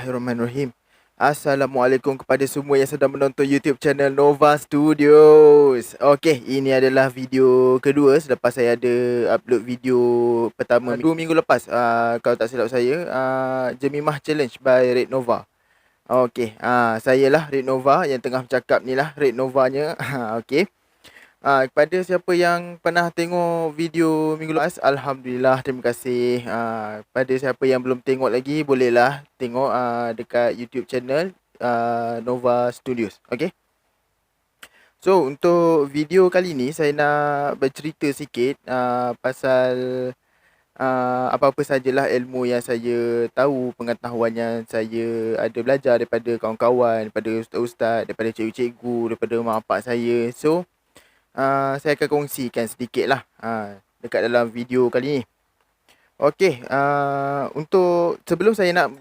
Bismillahirrahmanirrahim. Assalamualaikum kepada semua yang sedang menonton YouTube channel Nova Studios. Okey, ini adalah video kedua selepas saya ada upload video pertama 2 minggu lepas. Kalau tak silap saya, Jemimah Challenge by Red Nova. Okey, saya lah Red Nova yang tengah bercakap ni lah Red Novanya. Okey. Kepada siapa yang pernah tengok video minggu lepas, Alhamdulillah, terima kasih. Pada siapa yang belum tengok lagi, bolehlah tengok dekat YouTube channel Nova Studios. Okay. So, untuk video kali ni, saya nak bercerita sikit pasal apa-apa sajalah ilmu yang saya tahu, pengetahuan yang saya ada belajar daripada kawan-kawan, daripada ustaz-ustaz, daripada cikgu-cikgu, daripada mak bapak saya. So, saya akan kongsikan sedikit lah dekat dalam video kali ni. Okey, untuk sebelum saya nak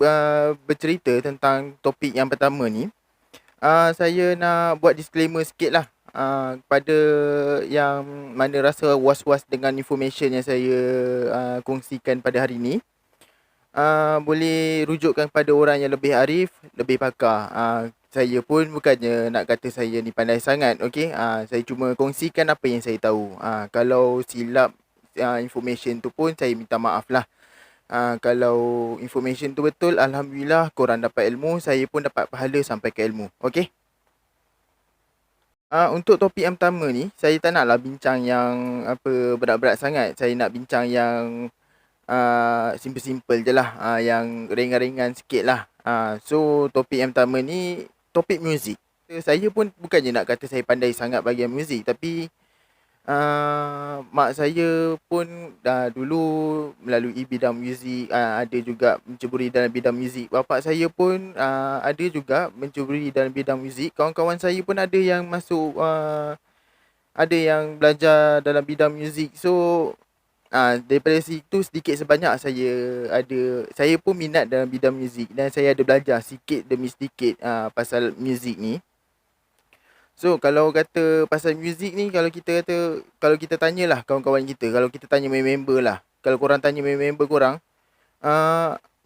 bercerita tentang topik yang pertama ni, saya nak buat disclaimer sikit lah kepada yang mana rasa was-was dengan information yang saya kongsikan pada hari ni. Boleh rujukkan pada orang yang lebih arif, lebih pakar. Saya pun bukannya nak kata saya ni pandai sangat, okey. Saya cuma kongsikan apa yang saya tahu. Kalau silap information tu pun saya minta maaf lah. Kalau information tu betul, Alhamdulillah korang dapat ilmu, saya pun dapat pahala sampai ke ilmu, okey. Untuk topik yang pertama ni, saya tak naklah bincang yang apa berat-berat sangat. Saya nak bincang yang simple-simple je lah, yang ringan-ringan sikit lah. So, topik yang pertama ni, topik muzik. Saya pun bukannya nak kata saya pandai sangat bahagian muzik, tapi mak saya pun dulu melalui bidang muzik, ada juga menceburi dalam bidang muzik. Bapak saya pun ada juga menceburi dalam bidang muzik. Kawan-kawan saya pun ada yang masuk, ada yang belajar dalam bidang muzik. So, daripada situ sedikit sebanyak saya pun minat dalam bidang muzik dan saya ada belajar sikit demi sedikit pasal muzik ni. So, kalau kata pasal muzik ni, kalau kita tanyalah kawan-kawan kita, kalau kita tanya member lah, kalau korang tanya member korang,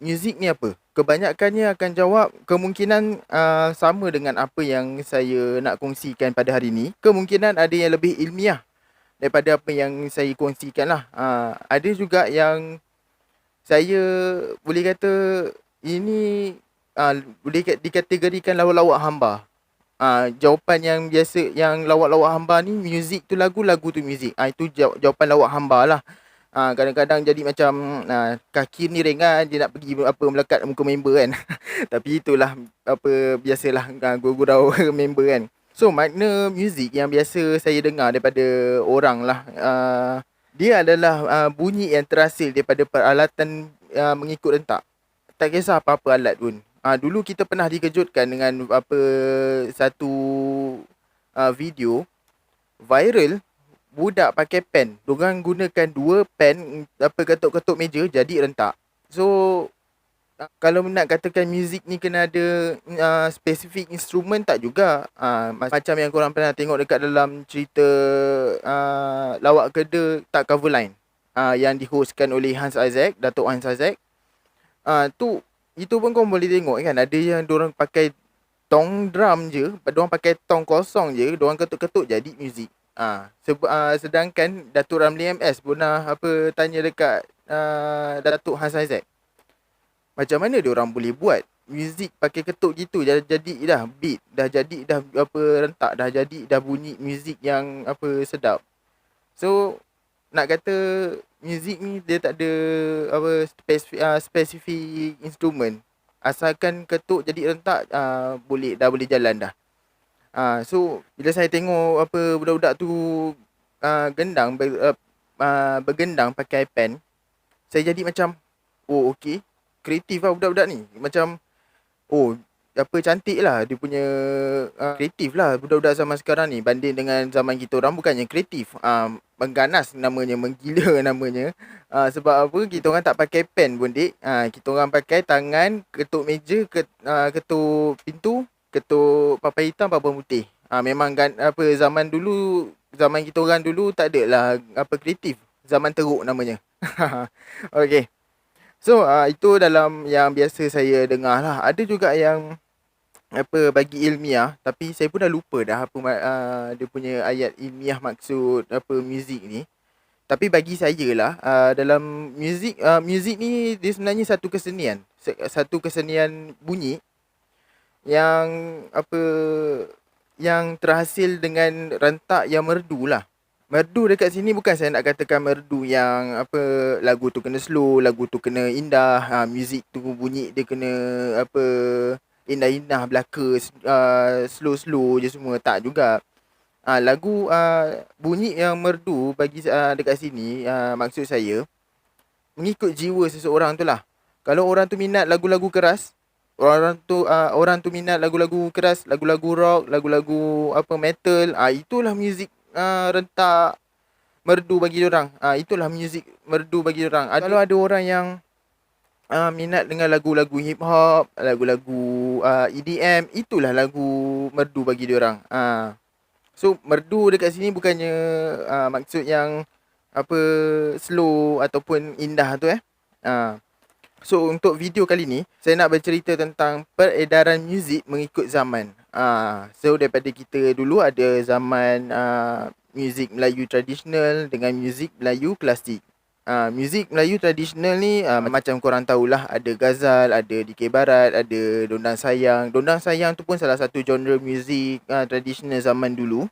muzik ni apa? Kebanyakannya akan jawab kemungkinan sama dengan apa yang saya nak kongsikan pada hari ni. Kemungkinan ada yang lebih ilmiah daripada apa yang saya kongsikan lah. Ada juga yang saya boleh kata ini boleh dikategorikan lawak-lawak hamba. Jawapan yang biasa, yang lawak-lawak hamba ni, muzik tu lagu, lagu tu muzik. Itu jawapan lawak hamba lah. Kadang-kadang jadi macam kaki ni ringan, dia nak pergi melekat muka member kan. Tapi itulah apa biasalah gurau member kan. So, makna muzik yang biasa saya dengar daripada orang lah, dia adalah bunyi yang terhasil daripada peralatan mengikut rentak. Tak kisah apa-apa alat pun. Dulu kita pernah dikejutkan dengan satu video viral, budak pakai pen. Diorang gunakan 2 pen ketuk-ketuk meja jadi rentak. So, kalau nak katakan muzik ni kena ada spesifik instrumen, tak juga. Macam yang korang pernah tengok dekat dalam cerita Lawak Keda Tak Cover Line, yang dihostkan oleh Hans Isaac, Datuk Hans Isaac. Itu pun korang boleh tengok kan, ada yang diorang pakai tong drum je, diorang pakai tong kosong je, diorang ketuk-ketuk jadi muzik. Sedangkan Datuk Ramli MS pernah tanya dekat Datuk Hans Isaac, macam mana diorang boleh buat muzik pakai ketuk gitu, jadi dah beat, dah jadi dah rentak, dah jadi dah bunyi muzik yang sedap. So, nak kata muzik ni dia tak ada spesifik instrumen. Asalkan ketuk jadi rentak, dah boleh jalan dah. So, bila saya tengok budak-budak tu bergendang pakai pen, saya jadi macam, oh okey, kreatif lah budak-budak ni. Macam, oh cantik lah dia punya, kreatif lah budak-budak zaman sekarang ni banding dengan zaman kita orang. Bukannya kreatif, mengganas namanya, menggila namanya. Sebab apa, kita orang tak pakai pen pun dik. Kita orang pakai tangan, ketuk meja, ketuk pintu, ketuk papan hitam, papan putih. Memang zaman dulu, zaman kita orang dulu tak ada lah kreatif. Zaman teruk namanya. Okey. So itu dalam yang biasa saya dengar lah. Ada juga yang bagi ilmiah, tapi saya pun dah lupa dah apa dia punya ayat ilmiah maksud muzik ni. Tapi bagi saya lah, dalam muzik ni dia sebenarnya satu kesenian. Satu kesenian bunyi yang yang terhasil dengan rentak yang merdu lah. Merdu dekat sini bukan saya nak katakan merdu yang lagu tu kena slow, lagu tu kena indah, muzik tu bunyi dia kena indah-indah belaka, slow-slow je semua, tak juga. Lagu bunyi yang merdu bagi dekat sini, maksud saya mengikut jiwa seseorang tu lah. Kalau orang tu minat lagu-lagu keras, orang tu minat lagu-lagu keras, lagu-lagu rock, lagu-lagu metal, itulah muzik rentak merdu bagi orang. Itulah muzik merdu bagi orang. Kalau ada orang yang minat dengan lagu-lagu hip hop, lagu-lagu EDM, itulah lagu merdu bagi orang. So merdu dekat sini bukannya maksud yang slow ataupun indah tu So untuk video kali ni saya nak bercerita tentang peredaran muzik mengikut zaman. So daripada kita dulu ada zaman muzik Melayu tradisional dengan muzik Melayu klasik. Muzik Melayu tradisional ni macam korang tahulah, ada Ghazal, ada DK Barat, ada Dondang Sayang. Dondang Sayang tu pun salah satu genre muzik tradisional zaman dulu.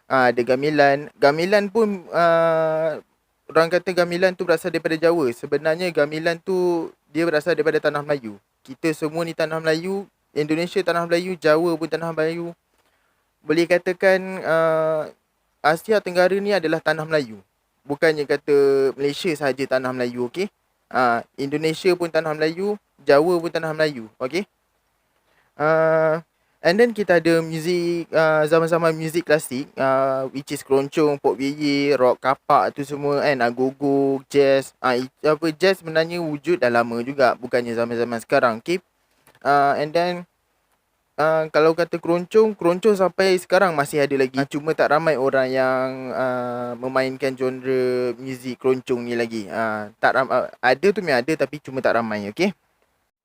Ada gamelan. Gamelan pun orang kata gamelan tu berasal daripada Jawa. Sebenarnya gamelan tu dia berasal daripada tanah Melayu. Kita semua ni tanah Melayu, Indonesia tanah Melayu, Jawa pun tanah Melayu. Boleh katakan Asia Tenggara ni adalah tanah Melayu. Bukannya kata Malaysia sahaja tanah Melayu, okey? Indonesia pun tanah Melayu, Jawa pun tanah Melayu, okey? And then kita ada muzik, zaman-zaman muzik klasik, which is keroncong, pop bieye, rock kapak tu semua kan, agogo, jazz. Jazz sebenarnya wujud dah lama juga, bukannya zaman-zaman sekarang, okay? And then kalau kata keroncong sampai sekarang masih ada lagi. Cuma tak ramai orang yang memainkan genre muzik keroncong ni lagi. Ada tu memang ada, tapi cuma tak ramai, okay?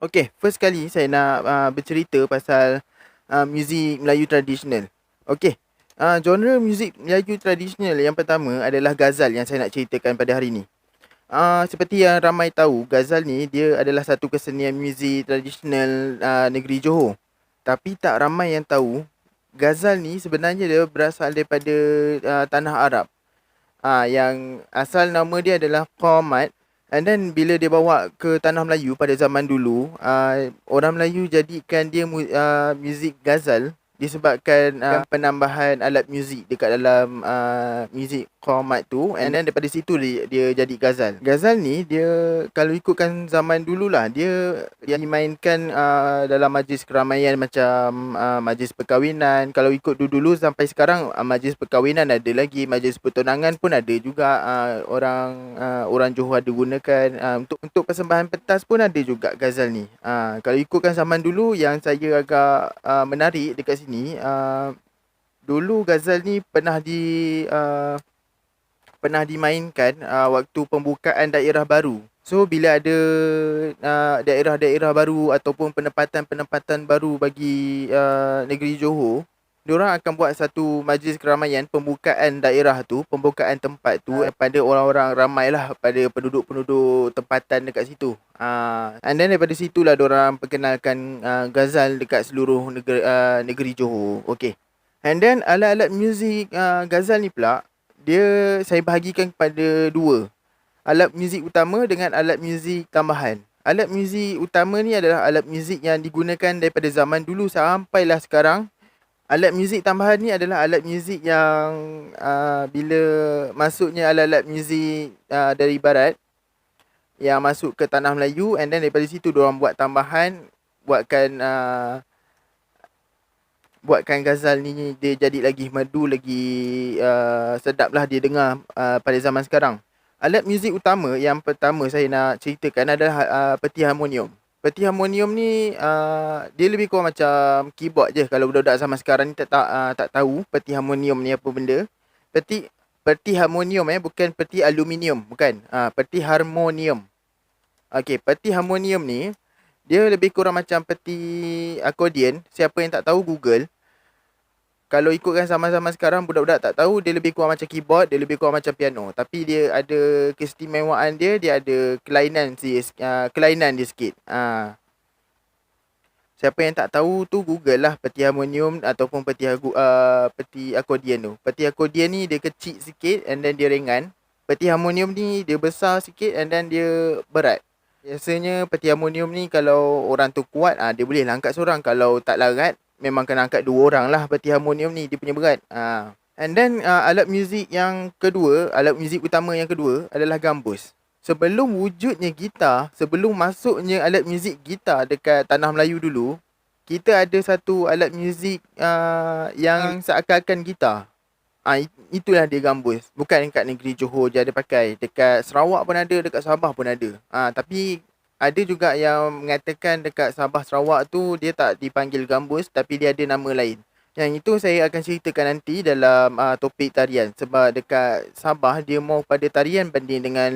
Okay, first kali saya nak bercerita pasal muzik Melayu tradisional. Okay, genre muzik Melayu tradisional yang pertama adalah Ghazal yang saya nak ceritakan pada hari ni. Seperti yang ramai tahu, Ghazal ni dia adalah satu kesenian muzik tradisional negeri Johor. Tapi tak ramai yang tahu, Ghazal ni sebenarnya dia berasal daripada tanah Arab. Yang asal nama dia adalah Qamat. And then bila dia bawa ke tanah Melayu pada zaman dulu, orang Melayu jadikan dia muzik Ghazal disebabkan penambahan alat muzik dekat dalam muzik Qamat tu. And then daripada situ dia jadi Ghazal. Ghazal ni dia kalau ikutkan zaman dululah, dia dimainkan dalam majlis keramaian macam majlis perkahwinan. Kalau ikut dulu sampai sekarang, majlis perkahwinan ada lagi, majlis pertunangan pun ada juga, orang Johor ada gunakan. Untuk persembahan pentas pun ada juga Ghazal ni. Kalau ikutkan zaman dulu, yang saya agak menarik dekat sini, dulu Ghazal ni pernah dimainkan waktu pembukaan daerah baru. So bila ada daerah-daerah baru ataupun penempatan-penempatan baru bagi negeri Johor, diorang akan buat satu majlis keramaian pembukaan daerah tu, pembukaan tempat tu pada orang-orang ramai lah, pada penduduk-penduduk tempatan dekat situ. And then daripada situlah diorang perkenalkan Ghazal dekat seluruh negeri Johor. Okay. And then alat-alat muzik Ghazal ni pula, saya bahagikan kepada dua. Alat muzik utama dengan alat muzik tambahan. Alat muzik utama ni adalah alat muzik yang digunakan daripada zaman dulu sampailah sekarang. Alat muzik tambahan ni adalah alat muzik yang bila masuknya alat-alat muzik dari barat yang masuk ke tanah Melayu, and then daripada situ diorang buat tambahan, buatkan Ghazal ni dia jadi lagi merdu, lagi sedap lah dia dengar pada zaman sekarang. Alat muzik utama yang pertama saya nak ceritakan adalah peti harmonium. Peti harmonium ni dia lebih kurang macam keyboard je. Kalau budak-budak zaman sekarang ni tak tahu peti harmonium ni apa benda. Peti harmonium bukan peti aluminium, bukan. Peti harmonium. Okey, peti harmonium ni dia lebih kurang macam peti akordion. Siapa yang tak tahu Google. Kalau ikutkan zaman-zaman sekarang, budak-budak tak tahu, dia lebih kurang macam keyboard, dia lebih kurang macam piano. Tapi dia ada keistimewaan dia ada kelainan dia sikit. Siapa yang tak tahu tu Google lah peti harmonium ataupun peti akordion tu. Peti akordion ni dia kecil sikit and then dia ringan. Peti harmonium ni dia besar sikit and then dia berat. Biasanya peti harmonium ni kalau orang tu kuat, dia boleh lah angkat seorang. Kalau tak larat, memang kena angkat 2 orang lah peti harmonium ni, dia punya berat. And then alat muzik yang kedua, alat muzik utama yang kedua adalah gambus. Sebelum wujudnya gitar, sebelum masuknya alat muzik gitar dekat tanah Melayu dulu, kita ada satu alat muzik yang seakan-akan gitar. Itulah dia gambus. Bukan dekat negeri Johor je ada pakai. Dekat Sarawak pun ada, dekat Sabah pun ada. Tapi ada juga yang mengatakan dekat Sabah Sarawak tu dia tak dipanggil gambus tapi dia ada nama lain. Yang itu saya akan ceritakan nanti dalam topik tarian. Sebab dekat Sabah dia mau pada tarian banding dengan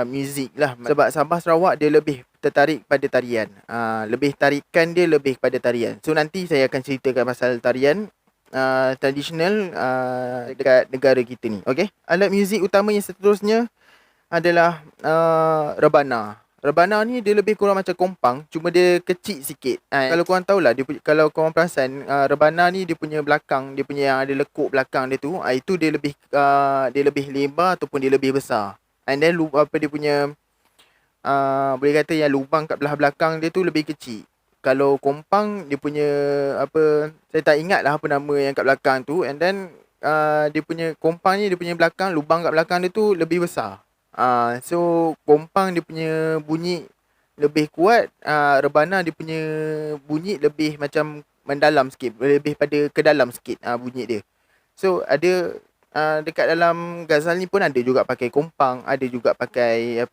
muzik lah. Sebab Sabah Sarawak dia lebih tertarik pada tarian. Lebih tarikan dia lebih pada tarian. So nanti saya akan ceritakan pasal tarian tradisional dekat negara kita ni. Okey. Alat muzik utama yang seterusnya adalah rebana. Rebana ni dia lebih kurang macam kompang, cuma dia kecil sikit. Kalau korang tahulah, kalau korang perasan, rebana ni dia punya belakang, dia punya yang ada lekuk belakang dia tu, itu dia lebih lebar ataupun dia lebih besar. And then dia punya boleh kata yang lubang kat belah belakang dia tu lebih kecil. Kalau kompang dia punya saya tak ingat lah apa nama yang kat belakang tu. And then dia punya kompang ni, dia punya belakang, lubang kat belakang dia tu lebih besar. So kompang dia punya bunyi lebih kuat, rebana dia punya bunyi lebih macam mendalam sikit, lebih pada ke dalam sikit bunyi dia. So ada dekat dalam ghazal ni pun ada juga pakai kompang, ada juga pakai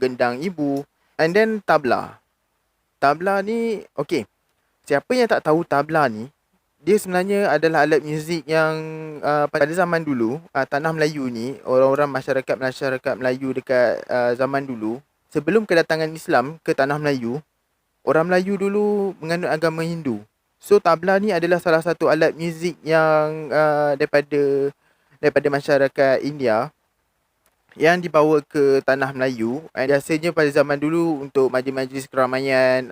gendang ibu. And then tabla. Tabla ni, okey. Siapa yang tak tahu tabla ni, dia sebenarnya adalah alat muzik yang pada zaman dulu, tanah Melayu ni, orang-orang masyarakat Melayu dekat zaman dulu, sebelum kedatangan Islam ke tanah Melayu, orang Melayu dulu menganut agama Hindu. So tabla ni adalah salah satu alat muzik yang daripada masyarakat India yang dibawa ke tanah Melayu. Biasanya pada zaman dulu untuk majlis-majlis keramaian,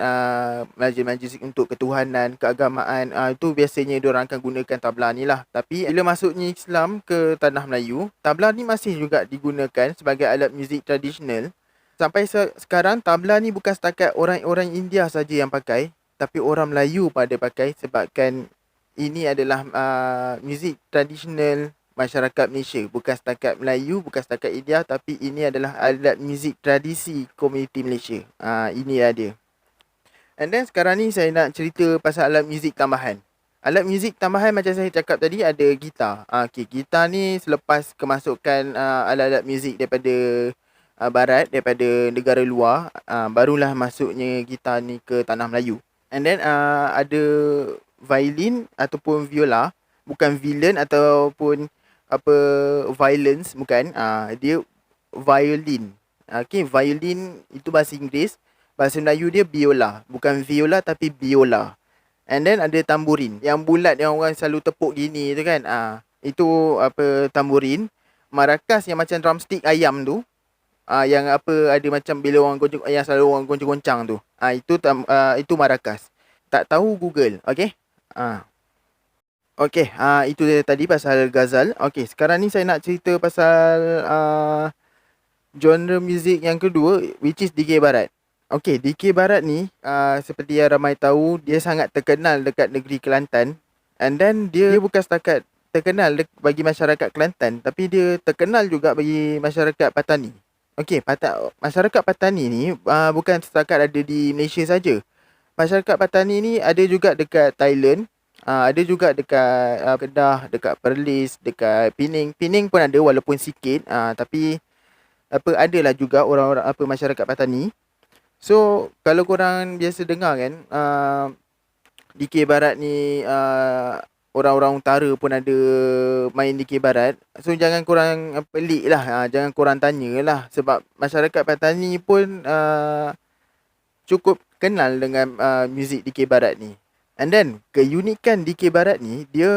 majlis-majlis untuk ketuhanan, keagamaan, itu biasanya diorang akan gunakan tabla ni lah. Tapi bila masuknya Islam ke tanah Melayu, tabla ni masih juga digunakan sebagai alat muzik tradisional. Sampai sekarang tabla ni bukan setakat orang-orang India saja yang pakai, tapi orang Melayu pada pakai sebabkan ini adalah muzik tradisional masyarakat Malaysia. Bukan setakat Melayu, bukan setakat India, tapi ini adalah alat muzik tradisi komuniti Malaysia. Ini dia. And then sekarang ni saya nak cerita pasal alat muzik tambahan. Alat muzik tambahan macam saya cakap tadi ada gitar. Okay, gitar ni selepas kemasukan alat-alat muzik daripada barat, daripada negara luar, barulah masuknya gitar ni ke tanah Melayu. And then ada violin ataupun viola, bukan violin ataupun violence, bukan. Dia violin. Okay, violin itu bahasa Inggeris. Bahasa Melayu dia biola. Bukan viola tapi biola. And then ada tamburin. Yang bulat yang orang selalu tepuk gini tu kan. Itu tamburin. Marakas yang macam drumstick ayam tu. Yang ada macam bila orang yang selalu orang goncang-goncang tu. Itu marakas. Tak tahu Google. Okay. Okay, itu dia tadi pasal ghazal. Okay, sekarang ni saya nak cerita pasal genre muzik yang kedua, which is DK Barat. Okay, DK Barat ni, seperti yang ramai tahu, dia sangat terkenal dekat negeri Kelantan. And then, dia bukan setakat terkenal bagi masyarakat Kelantan, tapi dia terkenal juga bagi masyarakat Patani. Okay, masyarakat Patani ni bukan setakat ada di Malaysia saja. Masyarakat Patani ni ada juga dekat Thailand. Ada juga dekat Kedah, dekat Perlis, dekat Pening. Pening pun ada walaupun sikit. Tapi adalah juga orang-orang masyarakat Patani. So kalau korang biasa dengar kan, DK Barat ni orang-orang utara pun ada main DK Barat. So jangan korang pelik lah, jangan korang tanya lah. Sebab masyarakat Patani pun cukup kenal dengan muzik DK Barat ni. And then keunikan DK Barat ni, dia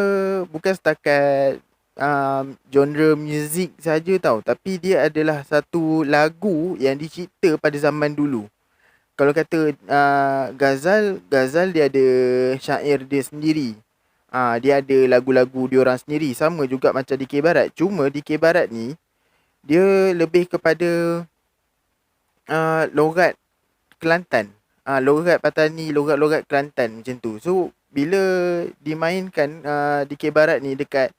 bukan setakat genre muzik saja tau, tapi dia adalah satu lagu yang dicipta pada zaman dulu. Kalau kata Ghazal dia ada syair dia sendiri. Dia ada lagu-lagu dia orang sendiri. Sama juga macam DK Barat. Cuma DK Barat ni, dia lebih kepada logat Kelantan. Logat Patani, logat-logat Kelantan macam tu. So, bila dimainkan DK Barat ni dekat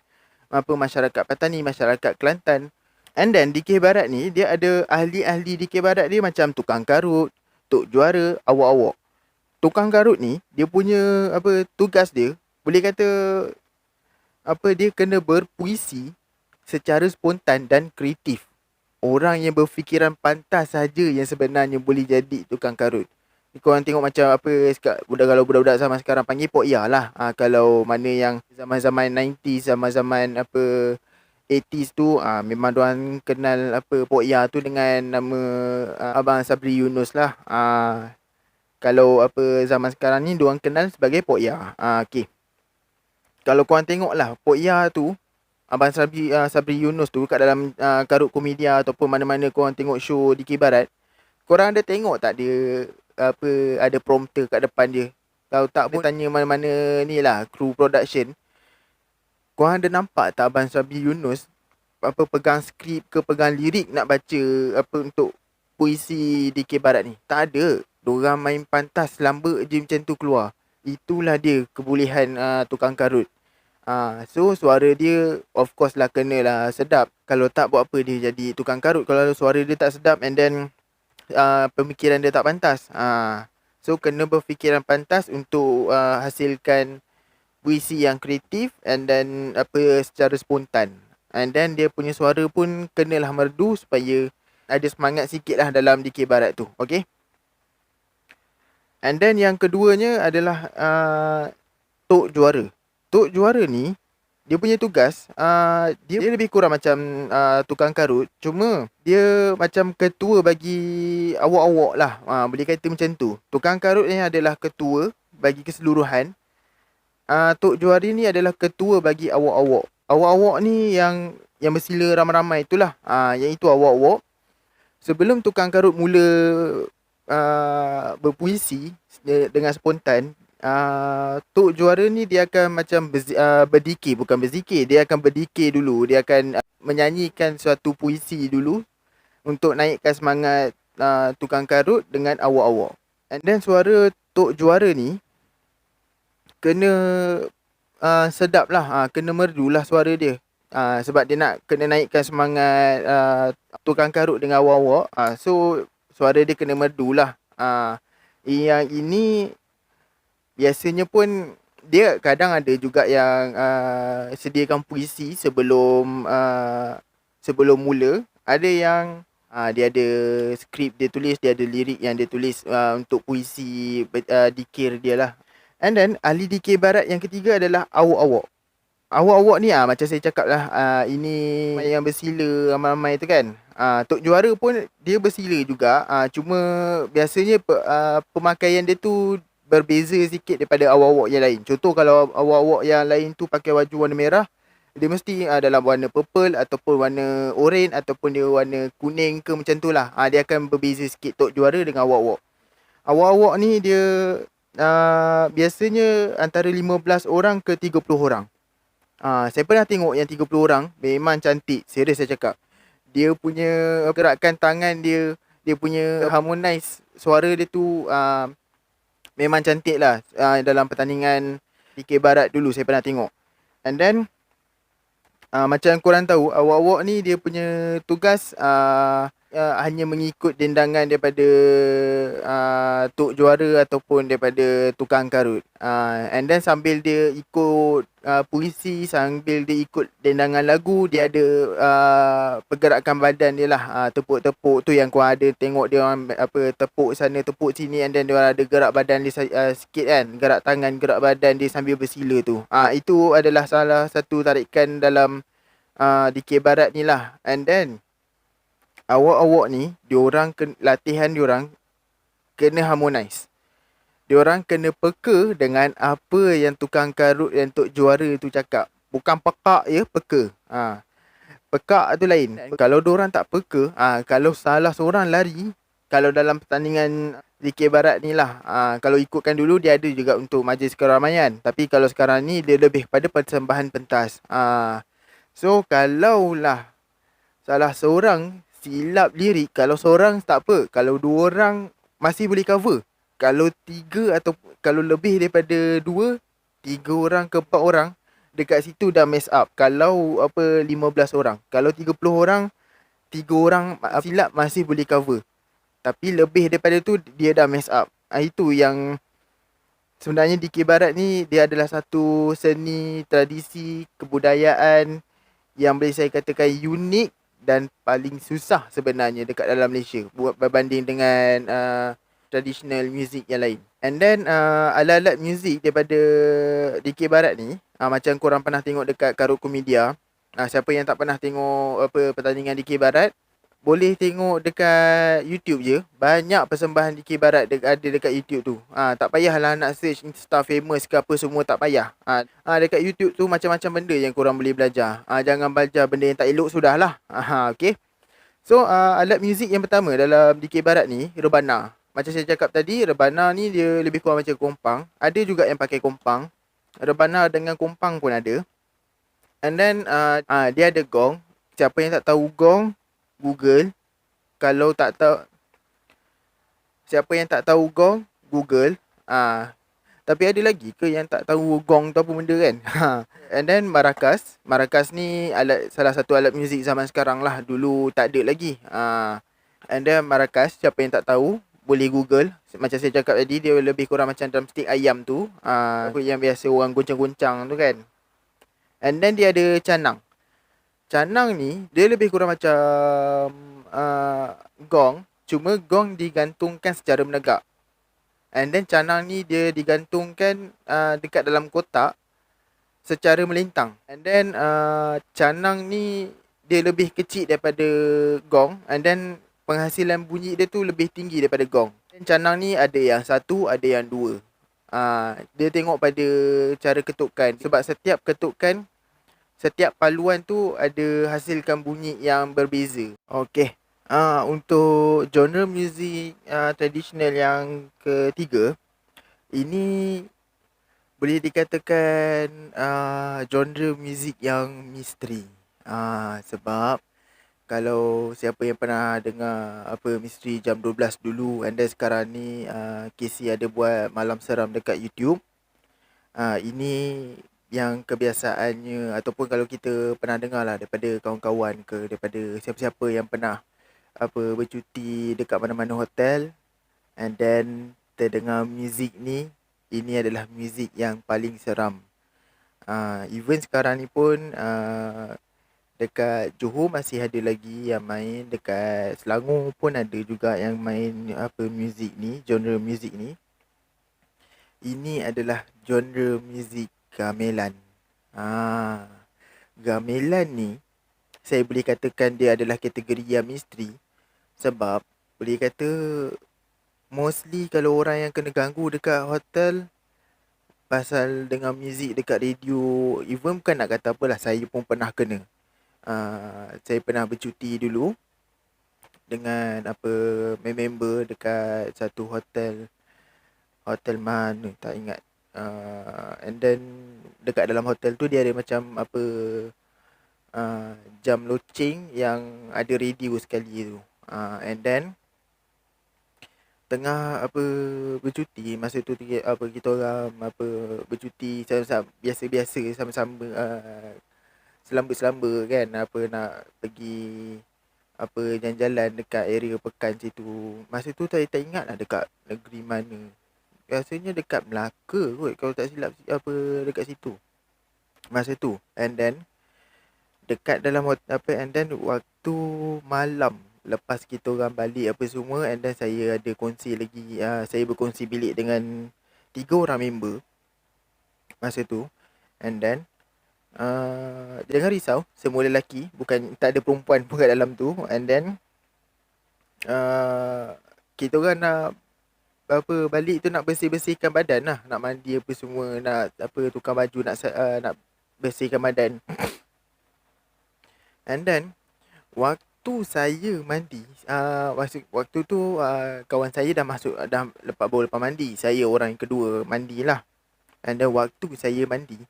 masyarakat Patani, masyarakat Kelantan, and then DK Barat ni, dia ada ahli-ahli DK Barat dia macam tukang karut, tok juara, awak-awak. Tukang karut ni, dia punya tugas dia, boleh kata dia kena berpuisi secara spontan dan kreatif. Orang yang berfikiran pantas saja yang sebenarnya boleh jadi tukang karut. Korang tengok macam kalau budak-budak zaman sekarang panggil po'ya lah. Kalau mana yang zaman-zaman 90s, zaman-zaman 80s tu, memang diorang kenal po'ya tu dengan nama Abang Sabri Yunus lah. Kalau zaman sekarang ni diorang kenal sebagai po'ya. Okay. Kalau korang tengok lah, po'ya tu, Abang Sabri Yunus tu kat dalam Karut Komedia ataupun mana-mana korang tengok show DK Barat, korang ada tengok tak dia ada prompter kat depan dia? Kalau tak pun tanya mana-mana ni lah kru production. Korang ada nampak tak Abang Sabri Yunus pegang skrip ke pegang lirik nak baca untuk puisi DK Barat ni? Tak ada. Diorang main pantas lamba je macam tu keluar. Itulah dia kebolehan tukang karut. So suara dia of course lah kenalah sedap. Kalau tak buat apa dia jadi tukang karut. Kalau suara dia tak sedap and then pemikiran dia tak pantas. So kena berfikiran pantas untuk hasilkan puisi yang kreatif and then secara spontan. And then dia punya suara pun kenalah merdu supaya ada semangat sikit lah dalam DK Barat tu. Okay. And then yang keduanya adalah Tok Juara. Tok Juara ni, dia punya tugas, dia lebih kurang macam tukang karut. Cuma, dia macam ketua bagi awak-awak lah. Boleh kata macam tu. Tukang karut ni adalah ketua bagi keseluruhan. Tok Juara ni adalah ketua bagi awak-awak. Awak-awak ni yang bersila ramai-ramai itulah. Yang itu awak-awak. Sebelum tukang karut mula berpuisi dengan spontan, Tok Juara ni dia akan macam berzikir, bukan berzikir, dia akan berzikir dulu. Dia akan menyanyikan suatu puisi dulu untuk naikkan semangat tukang karut dengan awak-awak. And then suara Tok Juara ni kena sedap lah, kena merdu lah suara dia. Sebab dia nak kena naikkan semangat tukang karut dengan awak-awak. So suara dia kena merdu lah. Yang ini biasanya pun dia kadang ada juga yang sediakan puisi sebelum mula. Ada yang dia ada skrip dia tulis, dia ada lirik yang dia tulis untuk puisi dikir dia lah. And then ahli DK Barat yang ketiga adalah awak-awak. Awak-awak ni macam saya cakap lah, ini yang bersila ramai-ramai tu kan. Tok Juara pun dia bersila juga. Cuma biasanya pemakaian dia tu berbeza sikit daripada awak-awak yang lain. Contoh kalau awak-awak yang lain tu pakai baju warna merah, dia mesti dalam warna purple ataupun warna oren ataupun dia warna kuning ke macam tu lah. Dia akan berbeza sikit Tok Juara dengan awak-awak. Awak-awak ni dia biasanya antara 15 orang ke 30 orang. Saya pernah tengok yang 30 orang, memang cantik. Serius saya cakap. Dia punya gerakan tangan dia, dia punya harmonize suara dia tu memang cantik lah. Dalam pertandingan DK Barat dulu saya pernah tengok. And then macam korang tahu, awak-awak ni dia punya tugas hanya mengikut dendangan daripada tok juara ataupun daripada tukang karut. And then sambil dia ikut puisi, sambil dia ikut dendangan lagu, dia ada pergerakan badan dia lah. Tepuk-tepuk tu yang korang ada tengok dia orang tepuk sana tepuk sini, and then dia orang ada gerak badan dia sikit kan, gerak tangan, gerak badan dia sambil bersila tu. Itu adalah salah satu tarikan dalam DK Barat ni lah. And then awak-awak ni, diorang latihan diorang kena harmonize. Diorang kena peka dengan apa yang tukang karut dan tok juara tu cakap. Bukan pekak je, peka. Pekak tu lain. Kalau diorang tak peka, kalau salah seorang lari, kalau dalam pertandingan DK Barat ni lah, kalau ikutkan dulu dia ada juga untuk majlis keramaian. Tapi kalau sekarang ni dia lebih pada persembahan pentas. So kalaulah salah seorang silap lirik, kalau seorang tak apa, kalau dua orang masih boleh cover. Kalau tiga atau kalau lebih daripada 3 orang ke 4 orang, dekat situ dah mess up. Kalau 15 orang, kalau 30 orang, 3 orang silap masih boleh cover. Tapi lebih daripada tu dia dah mess up. Itu yang sebenarnya DK Barat ni dia adalah satu seni, tradisi, kebudayaan yang boleh saya katakan unik dan paling susah sebenarnya dekat dalam Malaysia buat berbanding dengan traditional music yang lain. And then alat-alat muzik daripada DK Barat ni, macam korang pernah tengok dekat Karut Komedia. Siapa yang tak pernah tengok pertandingan DK Barat, boleh tengok dekat YouTube je. Banyak persembahan DK Barat ada dekat YouTube tu. Tak payahlah nak search Insta famous ke apa semua, tak payah. Dekat YouTube tu macam-macam benda yang korang boleh belajar. Jangan belajar benda yang tak elok sudahlah. Okay. So alat muzik yang pertama dalam DK Barat ni, rebana. Macam saya cakap tadi, rebana ni dia lebih kurang macam kompang. Ada juga yang pakai kompang. Rebana dengan kompang pun ada. And then dia ada gong. Siapa yang tak tahu gong, Google. Kalau tak tahu, siapa yang tak tahu gong, Google. Tapi ada lagi ke yang tak tahu gong tu apa benda kan? And then marakas. Marakas ni salah satu alat muzik zaman sekarang lah. Dulu tak ada lagi. And then marakas, siapa yang tak tahu, boleh Google. Macam saya cakap tadi, dia lebih kurang macam drumstick ayam tu. Yang biasa orang goncang-goncang tu kan. And then dia ada canang. Canang ni dia lebih kurang macam gong, cuma gong digantungkan secara menegak. And then canang ni dia digantungkan dekat dalam kotak secara melintang. And then canang ni dia lebih kecil daripada gong, and then penghasilan bunyi dia tu lebih tinggi daripada gong. Dan canang ni ada yang satu, ada yang dua. Dia tengok pada cara ketukan. Sebab setiap ketukan, setiap paluan tu ada hasilkan bunyi yang berbeza. Okay. Untuk genre muzik tradisional yang ketiga, ini boleh dikatakan genre muzik yang misteri. Sebab kalau siapa yang pernah dengar misteri jam 12 dulu, and then sekarang ni Casey ada buat malam seram dekat YouTube. Ini yang kebiasaannya, ataupun kalau kita pernah dengar lah daripada kawan-kawan ke, daripada siapa-siapa yang pernah bercuti dekat mana-mana hotel, and then terdengar muzik ni, ini adalah muzik yang paling seram. Even sekarang ni pun dekat Johor masih ada lagi yang main, dekat Selangor pun ada juga yang main muzik ni, genre muzik ni. Ini adalah genre muzik gamelan. Gamelan ni saya boleh katakan dia adalah kategori yang misteri. Sebab boleh kata mostly kalau orang yang kena ganggu dekat hotel pasal dengar muzik dekat radio, even bukan nak kata apalah, saya pun pernah kena. Saya pernah bercuti dulu dengan member dekat satu hotel mana tak ingat. And then dekat dalam hotel tu dia ada macam jam loceng yang ada radio sekali tu. And then tengah bercuti, masa tu kita orang bercuti biasa-biasa sama-sama selamba-selamba kan, nak pergi apa jalan-jalan dekat area Pekan situ. Masa tu saya tak ingat lah dekat negeri mana. Rasanya dekat Melaka kot kalau tak silap, apa dekat situ. Masa tu. And then dekat dalam apa, and then waktu malam lepas kita orang balik apa semua, and then saya ada kongsi lagi, saya berkongsi bilik dengan 3 orang member masa tu. And then jangan risau, semua lelaki, bukan, tak ada perempuan pun kat dalam tu. And then kita orang nak apa, balik tu nak bersih-bersihkan badan lah, nak mandi apa semua, nak apa, tukar baju, nak bersihkan badan. And then waktu saya mandi, waktu tu kawan saya dah masuk, baru lepas mandi. Saya orang yang kedua mandilah. And then waktu saya mandi,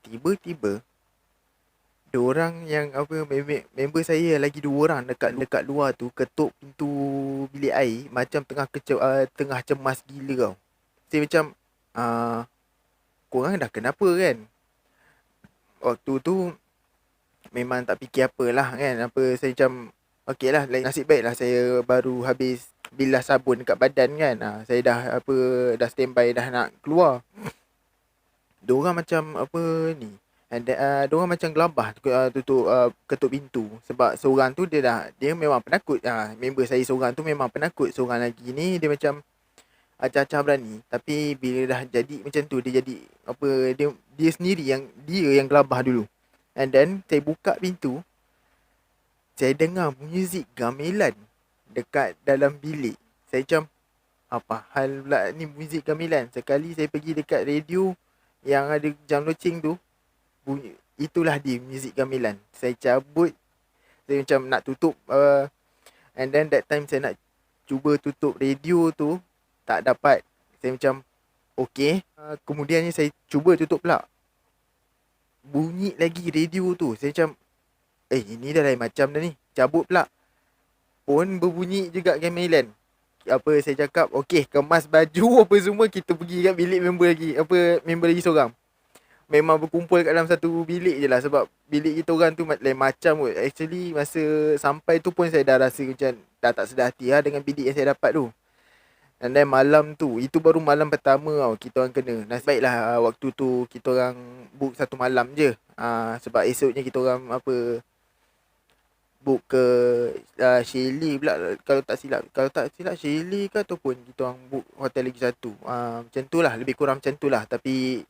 tiba-tiba diorang yang apa, member saya lagi 2 orang dekat luar tu ketuk pintu bilik air macam tengah cemas gila tau. Saya macam korang dah kenapa kan? Waktu tu memang tak fikir apalah kan. Apa, saya macam okey lah, nasib baik lah saya baru habis bilas sabun dekat badan kan. Saya dah standby dah nak keluar. Diorang macam apa ni, and diorang macam gelabah ketuk pintu. Sebab seorang tu dia memang penakut. Member saya seorang tu memang penakut. Seorang lagi ni dia macam acah-acah berani. Tapi bila dah jadi macam tu, dia jadi apa, dia sendiri dia yang gelabah dulu. And then saya buka pintu, saya dengar muzik gamelan dekat dalam bilik. Saya macam, apa hal pula ni muzik gamelan? Sekali saya pergi dekat radio yang ada jam loceng tu, bunyi, itulah dia muzik gamelan. Saya cabut, saya macam nak tutup, and then that time saya nak cuba tutup radio tu, tak dapat. Saya macam okey, kemudiannya saya cuba tutup pula, bunyi lagi radio tu. Saya macam ini dah lain macam dah ni. Cabut pula, pun berbunyi juga gamelan. Apa, saya cakap okey, kemas baju apa semua, kita pergi kat bilik member lagi seorang. Memang berkumpul kat dalam satu bilik je lah. Sebab bilik kita orang tu lain macam kot. Actually masa sampai tu pun saya dah rasa macam dah tak sedar hati lah dengan bilik yang saya dapat tu. And then malam tu, itu baru malam pertama tau kita orang kena. Nasib baiklah waktu tu kita orang book satu malam je. Sebab esoknya kita orang apa, book ke Chalet pula kalau tak silap Chalet ke, ataupun kita orang book hotel lagi satu. Macam tu lah, lebih kurang macam tu lah. Tapi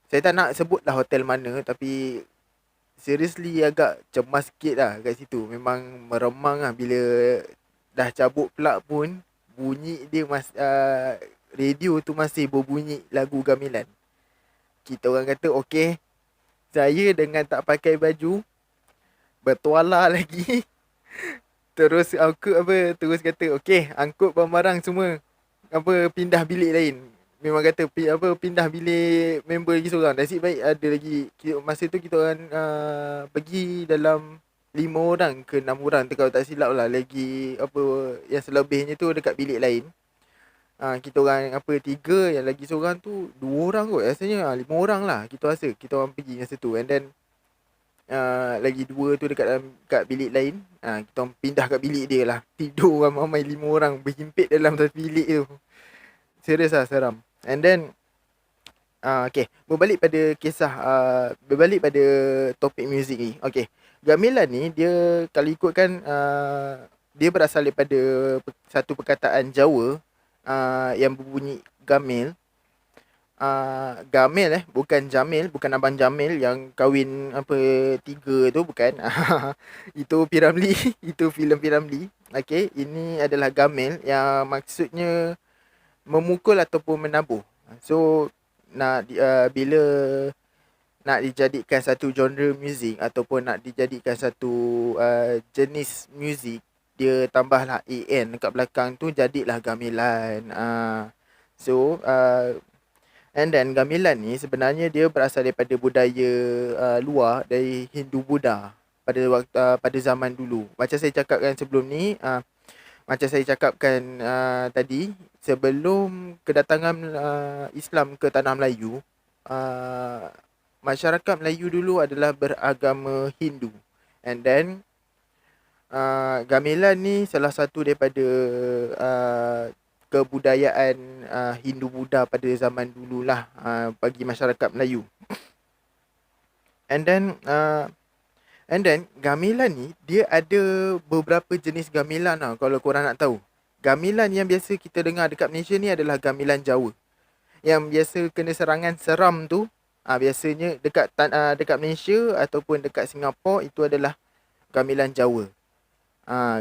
saya tak nak sebut lah hotel mana, tapi seriously agak cemas sikit lah kat situ. Memang meremang lah bila dah cabut pula pun bunyi dia radio tu masih berbunyi lagu gamelan. Kita orang kata okey, saya dengan tak pakai baju bertuala lagi. Terus terus kata okey, angkut barang-barang semua, pindah bilik lain. Memang kata pindah bilik member lagi seorang. Nasib baik ada lagi, masa tu kita orang pergi dalam 5 orang ke 6 orang tu kalau tak silap lah. Lagi yang selebihnya tu dekat bilik lain. Kita orang 3, yang lagi seorang tu 2 orang kot rasanya. 5 orang lah kita rasa kita orang pergi masa tu. And then lagi 2 tu dekat bilik lain. Kita orang pindah kat bilik dia lah. Tidur ramai 5 orang berhimpit dalam satu bilik tu. Serius lah, seram. And then okay, berbalik pada topik muzik ni. Okay, gamelan ni dia kalau ikutkan dia berasal daripada satu perkataan Jawa yang berbunyi gamil. Gamil bukan Jamil, bukan Abang Jamil yang kahwin 3 tu, bukan. Itu P.Ramlee. Itu filem P.Ramlee. Okay, ini adalah gamil yang maksudnya memukul ataupun menabuh. So bila nak dijadikan satu genre muzik ataupun nak dijadikan satu jenis muzik, dia tambahlah AN dekat belakang tu, jadilah gamelan. So and then gamelan ni sebenarnya dia berasal daripada budaya luar, dari Hindu-Buddha pada zaman dulu. Macam saya cakapkan sebelum ni, tadi, sebelum kedatangan Islam ke tanah Melayu, masyarakat Melayu dulu adalah beragama Hindu. And then Gamelan ni salah satu daripada kebudayaan Hindu-Buddha pada zaman dululah bagi masyarakat Melayu. And then gamelan ni dia ada beberapa jenis gamelan lah kalau korang nak tahu. Gamelan yang biasa kita dengar dekat Malaysia ni adalah gamelan Jawa. Yang biasa kena serangan seram tu biasanya dekat Malaysia ataupun dekat Singapura itu adalah gamelan Jawa.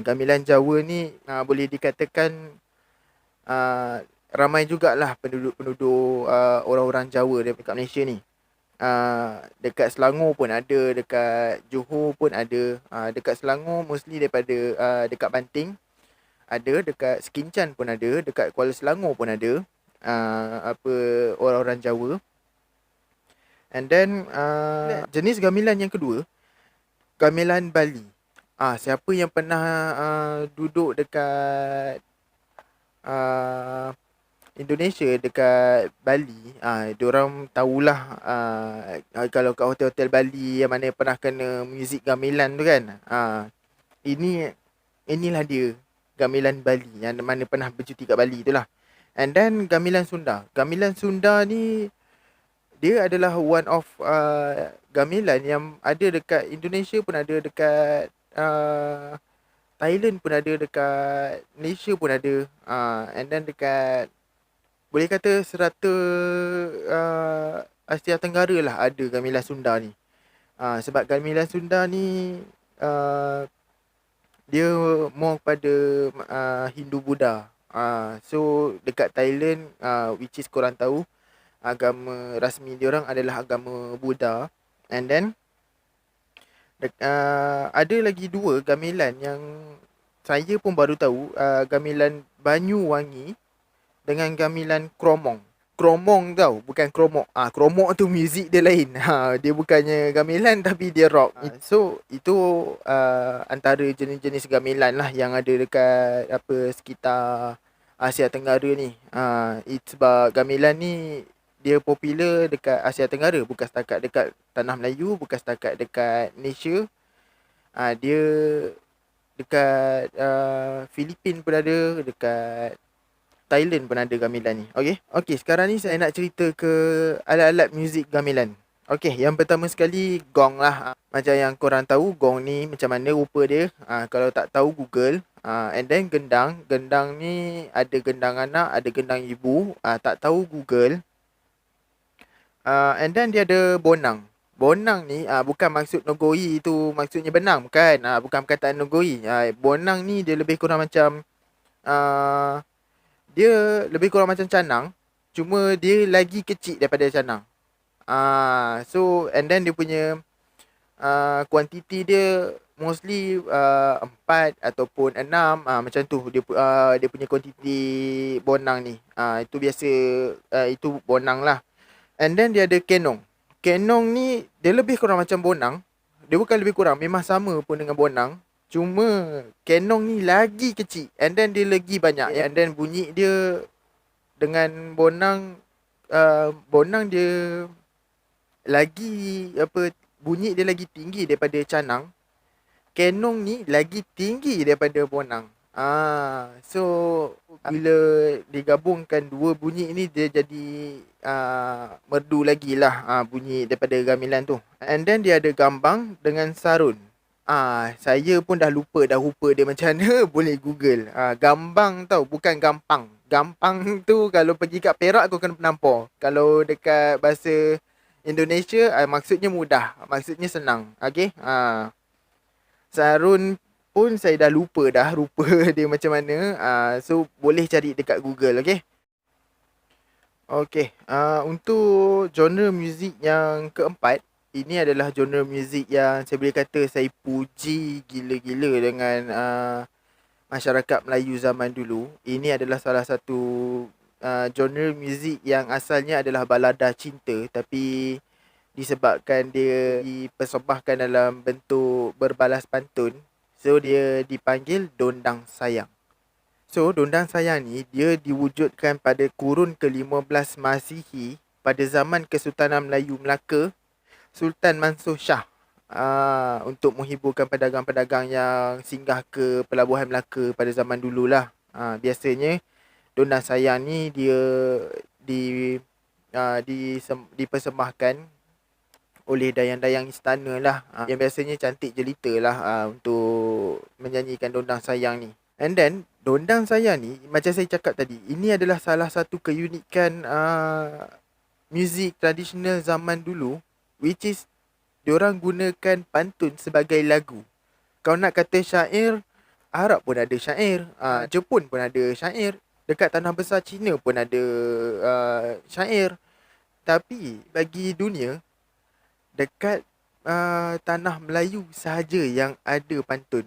Gamelan Jawa ni boleh dikatakan ramai jugalah penduduk orang-orang Jawa dekat Malaysia ni. Dekat Selangor pun ada, dekat Johor pun ada. Dekat Selangor mostly daripada dekat Banting ada, dekat Sekincan pun ada, dekat Kuala Selangor pun ada orang-orang Jawa. And then jenis gamelan yang kedua, gamelan Bali. Siapa yang pernah duduk dekat Indonesia, dekat Bali, diorang tahulah kalau kat hotel-hotel Bali yang mana pernah kena muzik gamelan tu kan. Inilah dia gamelan Bali yang mana pernah bercuti kat Bali tu lah. And then gamelan Sunda. Gamelan Sunda ni dia adalah one of gamelan yang ada dekat Indonesia pun ada, dekat Thailand pun ada, dekat Malaysia pun ada. And then dekat boleh kata serata Asia Tenggara lah ada gamelan Sunda ni. Sebab gamelan Sunda ni dia more pada Hindu-Buddha. So dekat Thailand, which is korang tahu, agama rasmi diorang adalah agama Buddha. And then ada lagi dua gamelan yang saya pun baru tahu, gamelan Banyuwangi dengan gamelan Kromong. Kromong tau, bukan kromok. Kromok tu muzik dia lain. Dia bukannya gamelan tapi dia rock. So itu antara jenis-jenis gamelan lah yang ada dekat sekitar Asia Tenggara ni. Sebab gamelan ni dia popular dekat Asia Tenggara, bukan setakat dekat tanah Melayu, bukan setakat dekat Malaysia. Dia dekat Filipin pun ada, dekat Thailand pun ada gamelan ni. Okey, sekarang ni saya nak cerita ke alat-alat muzik gamelan. Okey, yang pertama sekali gong lah. Macam yang korang tahu gong ni macam mana rupa dia. Kalau tak tahu Google. And then gendang. Gendang ni ada gendang anak, ada gendang ibu. Tak tahu Google. And then dia ada bonang. Bonang ni bukan maksud nogoi tu maksudnya benang, bukan. Bukan perkataan nogoi. Bonang ni dia lebih kurang macam canang, cuma dia lagi kecil daripada canang. So and then dia punya kuantiti dia mostly 4 ataupun 6, macam tu dia punya kuantiti bonang ni. Itu biasa, itu bonang lah. And then dia ada kenong. Kenong ni dia lebih kurang macam bonang. Dia bukan lebih kurang, memang sama pun dengan bonang. Cuma kenong ni lagi kecil. And then dia lagi banyak. And then bunyi dia dengan bonang, bonang dia lagi bunyi dia lagi tinggi daripada canang. Kenong ni lagi tinggi daripada bonang. So bila digabungkan dua bunyi ni, dia jadi merdu lagi lah bunyi daripada gamelan tu. And then dia ada gambang dengan sarun. Saya pun dah rupa dia macam mana. Boleh Google. Gambang tau, bukan gampang. Gampang tu kalau pergi kat Perak kau kena penampar. Kalau dekat bahasa Indonesia maksudnya mudah, maksudnya senang. Okay. Sarun pun saya dah lupa rupa dia macam mana. So boleh cari dekat Google. Okay. Untuk genre muzik yang keempat, ini adalah genre muzik yang saya boleh kata saya puji gila-gila dengan masyarakat Melayu zaman dulu. Ini adalah salah satu genre muzik yang asalnya adalah balada cinta, tapi disebabkan dia dipersembahkan dalam bentuk berbalas pantun, so dia dipanggil dondang sayang. So dondang sayang ni dia diwujudkan pada kurun ke-15 Masihi pada zaman Kesultanan Melayu Melaka, Sultan Mansur Shah. untuk menghiburkan pedagang-pedagang yang singgah ke Pelabuhan Melaka pada zaman dululah. Biasanya Dondang Sayang ni dia di dipersembahkan oleh dayang-dayang istana lah, yang biasanya cantik jelita lah untuk menyanyikan Dondang Sayang ni. And then Dondang Sayang ni, macam saya cakap tadi, ini adalah salah satu keunikan muzik tradisional zaman dulu, which is diorang gunakan pantun sebagai lagu. Kau nak kata syair, Arab pun ada syair, Jepun pun ada syair, dekat tanah besar Cina pun ada syair. Tapi bagi dunia, dekat tanah Melayu sahaja yang ada pantun.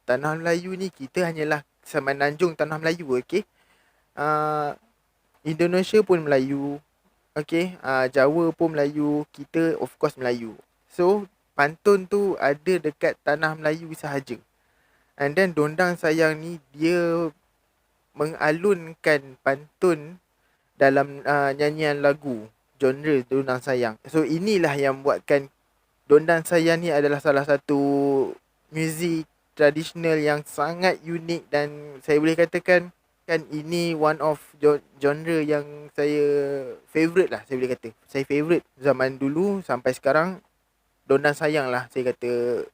Tanah Melayu ni kita hanyalah semenanjung tanah Melayu, okey. Indonesia pun Melayu, okey. Jawa pun Melayu, kita of course Melayu. So pantun tu ada dekat tanah Melayu sahaja. And then Dondang Sayang ni dia mengalunkan pantun dalam nyanyian lagu, genre Dondang Sayang. So inilah yang buatkan Dondang Sayang ni adalah salah satu muzik tradisional yang sangat unik, dan saya boleh katakan ini one of genre yang saya favourite lah, saya boleh kata. Saya favourite zaman dulu sampai sekarang. Dondang Sayang lah saya kata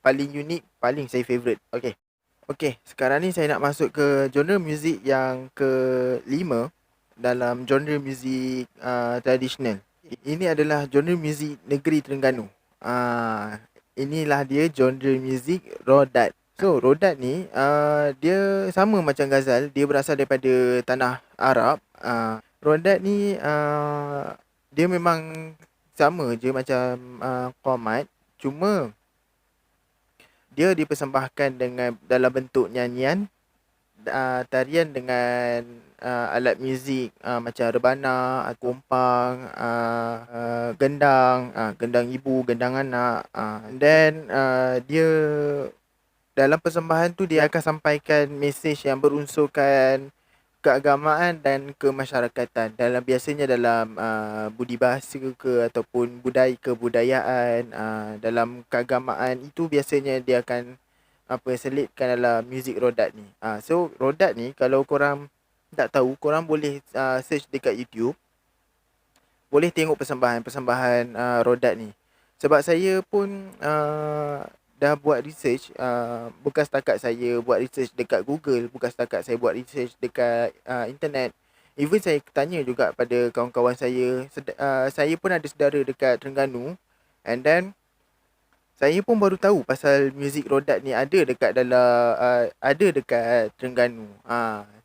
paling unik, paling saya favourite. Okay, sekarang ni saya nak masuk ke genre muzik yang kelima dalam genre muzik tradisional. Ini adalah genre muzik negeri Terengganu. Inilah dia genre muzik Rodat. So Rodat ni dia sama macam Ghazal, dia berasal daripada tanah Arab. Rodat ni dia memang sama je macam Qomat, cuma dia dipersembahkan dengan dalam bentuk nyanyian, tarian dengan alat muzik macam rebana, kompang, gendang, gendang ibu, gendang anak. Then dia dalam persembahan tu dia akan sampaikan mesej yang berunsurkan keagamaan dan kemasyarakatan, biasanya dalam budi bahasa ke ataupun kebudayaan. Dalam keagamaan itu biasanya dia akan selitkan dalam muzik Rodat ni. So Rodat ni kalau korang tak tahu, korang boleh search dekat YouTube, boleh tengok persembahan Rodat ni. Sebab saya pun dah buat research, bukan setakat saya buat research dekat Google, bukan setakat saya buat research dekat internet. Even saya tanya juga pada kawan-kawan saya. Saya pun ada saudara dekat Terengganu, and then saya pun baru tahu pasal muzik Rodat ni ada dekat Terengganu.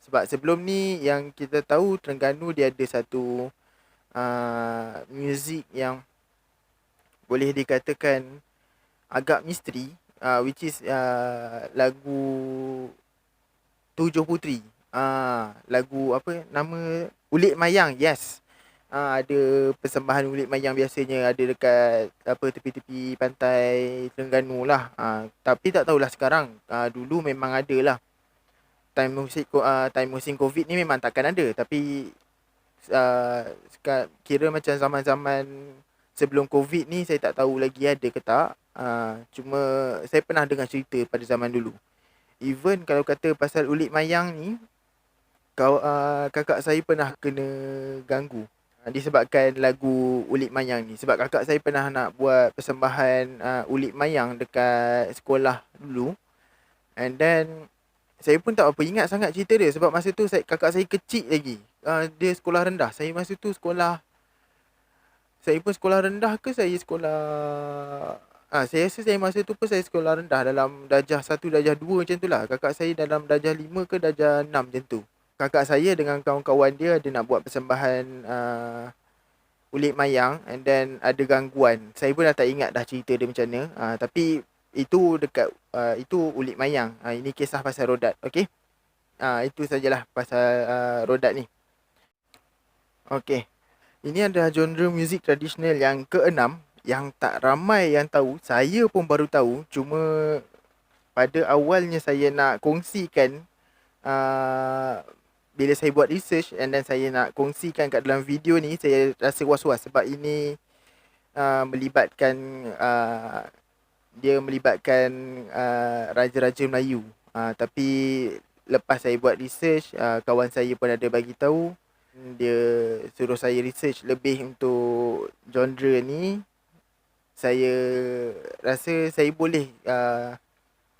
Sebab sebelum ni yang kita tahu, Terengganu dia ada satu muzik yang boleh dikatakan agak misteri, which is lagu Tujuh Puteri. Lagu apa nama, Ulit Mayang. Yes. Ada persembahan Ulit Mayang biasanya ada dekat tepi-tepi pantai Terengganu lah. Tapi tak tahulah sekarang. Dulu memang ada lah. Time musim Covid ni memang takkan ada. Tapi kira macam zaman-zaman sebelum Covid ni, saya tak tahu lagi ada ke tak. Cuma saya pernah dengar cerita pada zaman dulu. Even kalau kata pasal Ulit Mayang ni, kakak saya pernah kena ganggu disebabkan lagu Ulit Mayang ni. Sebab kakak saya pernah nak buat persembahan Ulit Mayang dekat sekolah dulu. And then saya pun tak apa ingat sangat cerita dia, sebab masa tu kakak saya kecil lagi. Dia sekolah rendah. Saya masa tu saya pun sekolah rendah ke saya sekolah... saya rasa saya masa tu pun saya sekolah rendah, dalam darjah 1, darjah 2 macam tu lah. Kakak saya dalam darjah 5 ke darjah 6 macam tu. Kakak saya dengan kawan-kawan dia nak buat persembahan Ulit Mayang, and then ada gangguan. Saya pun dah tak ingat dah cerita dia macam mana. Tapi itu itu Ulit Mayang. Ini kisah pasal Rodat. Okay. Itu sajalah pasal Rodat ni. Okay. Ini adalah genre muzik tradisional yang keenam, yang tak ramai yang tahu. Saya pun baru tahu. Cuma pada awalnya saya nak kongsikan, bila saya buat research and then saya nak kongsikan kat dalam video ni, saya rasa was-was sebab ini melibatkan dia melibatkan raja-raja Melayu. Tapi lepas saya buat research, kawan saya pun ada bagi tahu, dia suruh saya research lebih untuk genre ni. Saya rasa saya boleh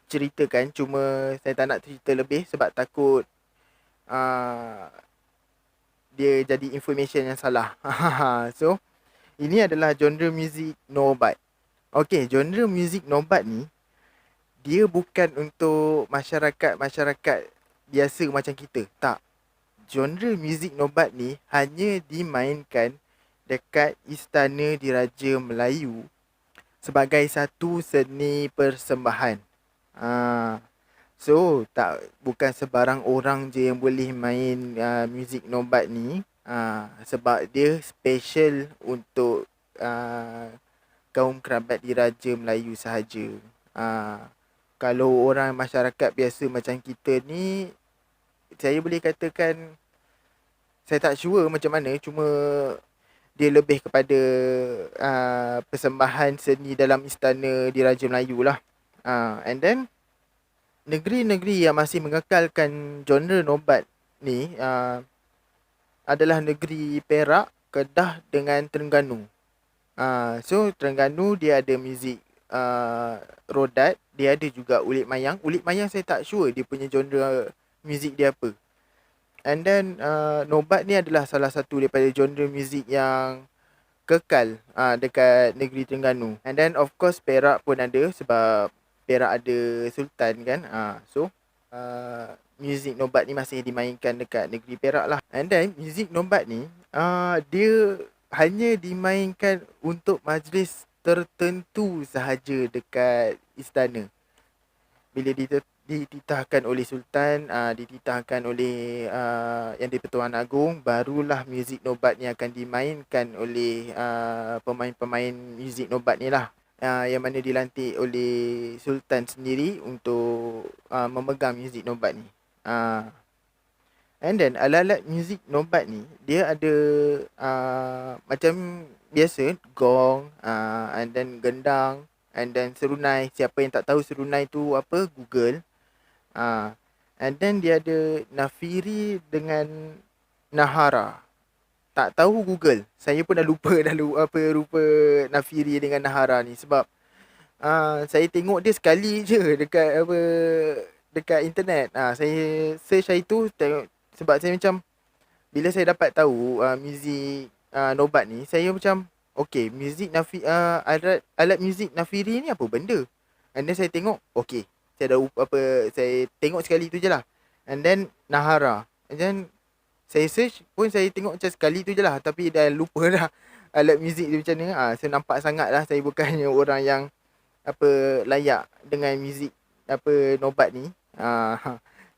ceritakan, cuma saya tak nak cerita lebih sebab takut dia jadi information yang salah. So, ini adalah genre muzik nobat. Okay, genre muzik nobat ni, dia bukan untuk masyarakat-masyarakat biasa macam kita. Tak. Genre muzik nobat ni hanya dimainkan dekat Istana Diraja Melayu sebagai satu seni persembahan. So, bukan sebarang orang je yang boleh main muzik nobat ni. Sebab dia special untuk kaum kerabat diraja Melayu sahaja. Kalau orang masyarakat biasa macam kita ni, saya boleh katakan saya tak sure macam mana, cuma dia lebih kepada persembahan seni dalam Istana Diraja Melayu lah. And then negeri-negeri yang masih mengekalkan genre nobat ni adalah negeri Perak, Kedah dengan Terengganu. So Terengganu dia ada muzik rodat, dia ada juga ulit mayang. Ulit mayang saya tak sure dia punya genre muzik dia apa. And then nobat ni adalah salah satu daripada genre muzik yang kekal dekat negeri Terengganu. And then of course Perak pun ada sebab Perak ada Sultan kan. So muzik nobat ni masih dimainkan dekat negeri Perak lah. And then muzik nobat ni dia hanya dimainkan untuk majlis tertentu sahaja dekat istana. Bila dititahkan oleh Sultan, dititahkan oleh Yang di-Pertuan Agong, barulah muzik nobat ni akan dimainkan oleh pemain-pemain muzik nobat ni lah. Yang mana dilantik oleh Sultan sendiri untuk memegang muzik nobat ni. And then alat-alat muzik nobat ni, dia ada macam biasa gong, and then gendang, and then serunai. Siapa yang tak tahu serunai tu apa, Google. And then dia ada nafiri dengan nahara. Tak tahu Google. Saya pun dah lupa apa rupa nafiri dengan nahara ni sebab saya tengok dia sekali je dekat internet. Saya search hari tu tengok, sebab saya macam bila saya dapat tahu muzik nobat ni, saya macam okay, muzik alat muzik nafiri ni apa benda? And then saya tengok, okay, saya tengok sekali tu je lah. And then nahara. And then saya search pun saya tengok macam sekali tu je lah, tapi dah lupa dah alat muzik dia macam mana. So nampak sangat lah saya bukannya orang yang layak dengan muzik nobat ni.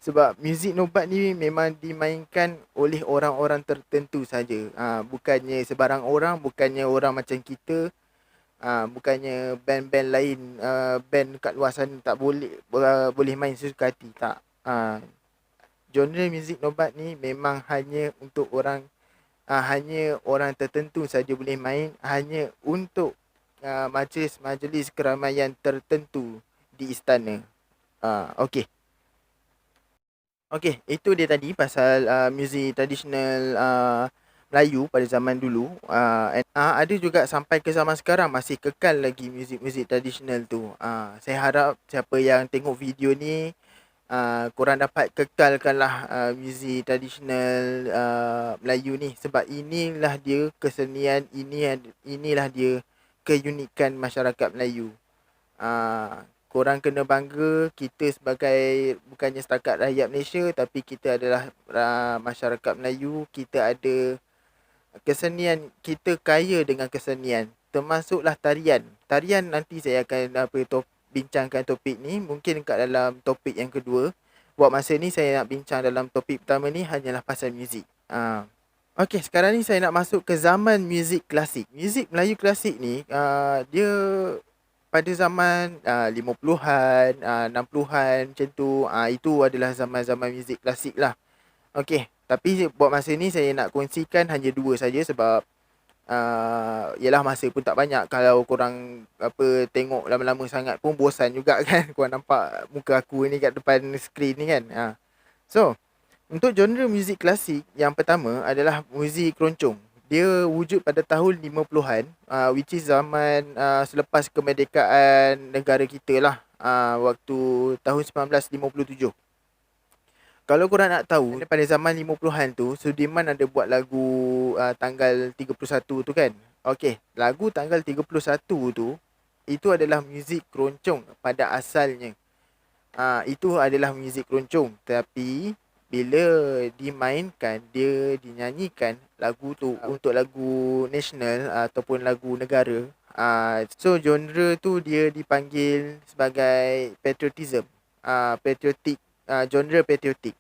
Sebab muzik nobat ni memang dimainkan oleh orang-orang tertentu saja. Bukannya sebarang orang, bukannya orang macam kita, bukannya band-band lain, band kat luar sana tak boleh main sesuka hati. Tak. Genre muzik nobat ni memang hanya untuk hanya orang tertentu saja boleh main, hanya untuk majlis-majlis keramaian tertentu di istana. Okay. Okay, itu dia tadi pasal muzik tradisional Melayu pada zaman dulu. Ada juga sampai ke zaman sekarang masih kekal lagi muzik-muzik tradisional tu. Saya harap siapa yang tengok video ni, korang dapat kekalkanlah muzik tradisional Melayu ni. Sebab inilah dia kesenian, inilah dia keunikan masyarakat Melayu. Korang kena bangga, kita sebagai bukannya setakat rakyat Malaysia, tapi kita adalah masyarakat Melayu. Kita ada kesenian, kita kaya dengan kesenian, termasuklah tarian. Tarian nanti saya akan bincangkan topik ni, mungkin kat dalam topik yang kedua. Buat masa ni saya nak bincang dalam topik pertama ni hanyalah pasal muzik. Okay, sekarang ni saya nak masuk ke zaman muzik klasik. Muzik Melayu klasik ni dia pada zaman 50-an, 60-an macam tu. Itu adalah zaman-zaman muzik klasik lah. Okay, tapi buat masa ni saya nak kongsikan hanya dua saja sebab Yelah masa pun tak banyak. Kalau korang tengok lama-lama sangat pun bosan juga kan. Korang nampak muka aku ni kat depan skrin ni kan. So, untuk genre muzik klasik, yang pertama adalah muzik keroncong. Dia wujud pada tahun 50-an, which is zaman selepas kemerdekaan negara kita lah, waktu tahun 1957. Kalau korang nak tahu, pada zaman 50-an tu, Sudirman ada buat lagu tanggal 31 tu kan. Okey, lagu tanggal 31 tu, itu adalah muzik keroncong pada asalnya. Itu adalah muzik keroncong. Tapi, bila dimainkan, dia dinyanyikan lagu tu untuk lagu nasional ataupun lagu negara. So, genre tu dia dipanggil sebagai patriotism. Patriotic. Genre patriotik.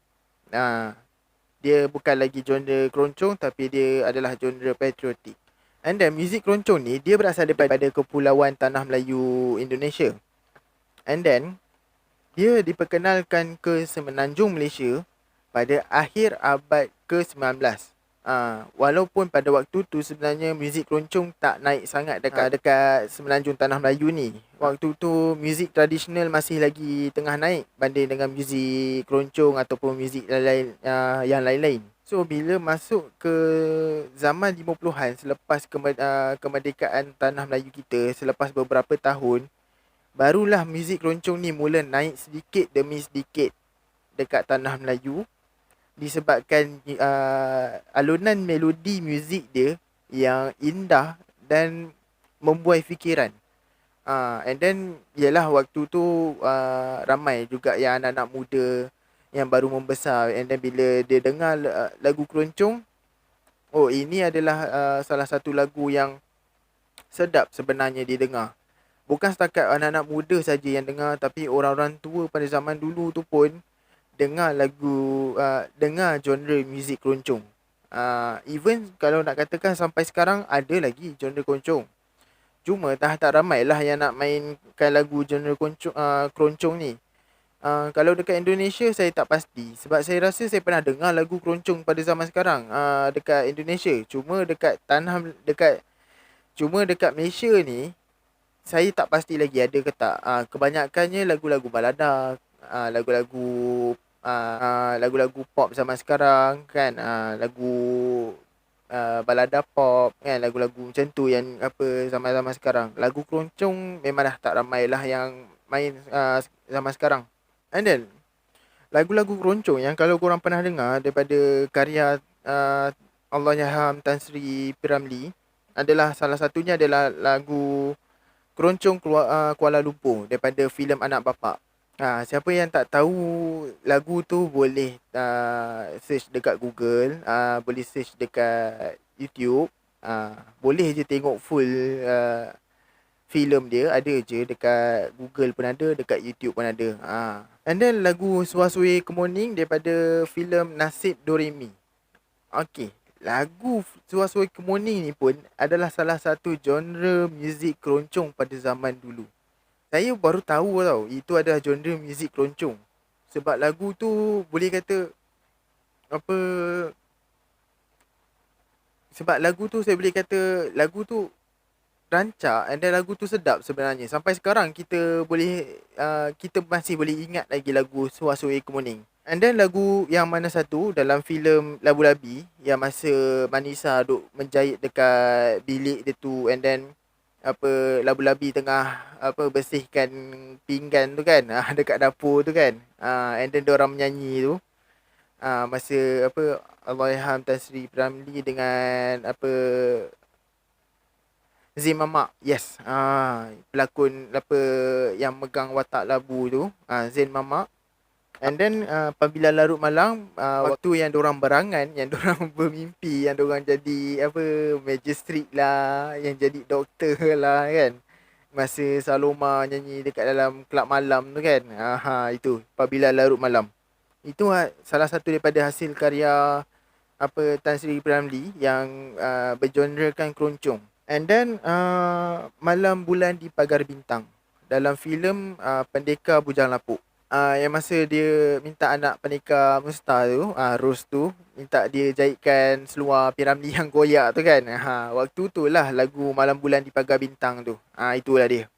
Dia bukan lagi genre keroncong, tapi dia adalah genre patriotik. And then muzik keroncong ni dia berasal daripada Kepulauan Tanah Melayu Indonesia. And then dia diperkenalkan ke Semenanjung Malaysia pada akhir abad ke-19. Walaupun pada waktu tu sebenarnya muzik keroncong tak naik sangat dekat Semenanjung Tanah Melayu ni. Waktu tu muzik tradisional masih lagi tengah naik banding dengan muzik keroncong ataupun muzik yang lain-lain. So bila masuk ke zaman 50-an selepas kemerdekaan Tanah Melayu kita, selepas beberapa tahun, barulah muzik keroncong ni mula naik sedikit demi sedikit dekat Tanah Melayu. Disebabkan alunan melodi muzik dia yang indah dan membuai fikiran. And then ialah waktu tu ramai juga yang anak-anak muda yang baru membesar. And then bila dia dengar lagu keroncong, oh ini adalah salah satu lagu yang sedap sebenarnya didengar. Bukan setakat anak-anak muda saja yang dengar, tapi orang-orang tua pada zaman dulu tu pun dengar dengar genre muzik keroncong. Even kalau nak katakan sampai sekarang ada lagi genre keroncong. Cuma tak ramai lah yang nak mainkan lagu genre keroncong ni. Kalau dekat Indonesia saya tak pasti, sebab saya rasa saya pernah dengar lagu keroncong pada zaman sekarang dekat Indonesia. Cuma dekat Malaysia ni saya tak pasti lagi ada ke tak. Kebanyakannya lagu-lagu balada, lagu-lagu pop zaman sekarang kan, lagu balada pop kan, lagu-lagu macam tu yang zaman-zaman sekarang. Lagu keroncong memang dah tak ramai lah yang main zaman sekarang. And then lagu-lagu keroncong yang kalau korang pernah dengar daripada karya Allahyarham Tan Sri P.Ramlee adalah salah satunya adalah lagu Keroncong Kuala Lumpur daripada filem Anak Bapa. Siapa yang tak tahu lagu tu boleh search dekat Google, boleh search dekat YouTube, boleh je tengok full filem dia, ada je dekat Google pun ada, dekat YouTube pun ada. And then lagu Suasui Kemuning daripada filem Nasib Doremi. Okay, lagu Suasui Kemuning ni pun adalah salah satu genre muzik keroncong pada zaman dulu. Saya baru tahu tau itu adalah genre muzik keroncong. Sebab lagu tu boleh kata sebab lagu tu saya boleh kata lagu tu rancak, and then lagu tu sedap sebenarnya. Sampai sekarang kita masih boleh ingat lagi lagu Suasui Kemuning. And then lagu yang mana satu dalam filem Labu Labi yang masa Manisa duk menjahit dekat bilik dia tu, and then Labu Labi tengah bersihkan pinggan tu kan, dekat dapur tu kan, and then diorang menyanyi tu masa Allahyarham Tan Sri P.Ramlee dengan Zain Mamak. Yes, pelakon yang megang watak labu tu, Zain Mamak. And then apabila larut malam, waktu yang diorang berangan, yang diorang bermimpi, yang diorang jadi magistrate lah, yang jadi doktor lah kan, masa Saloma nyanyi dekat dalam kelab malam tu kan. Itu apabila larut malam. Itu salah satu daripada hasil karya Tan Sri P.Ramlee yang bergenrekan keroncong. And then Malam Bulan di Pagar Bintang dalam filem Pendekar Bujang Lapuk. Yang masa dia minta anak Panika Musta tu, Rose tu, minta dia jahitkan seluar P. Ramlee yang koyak tu kan. Waktu tu lah lagu Malam Bulan di Pagar Bintang tu. Itulah dia.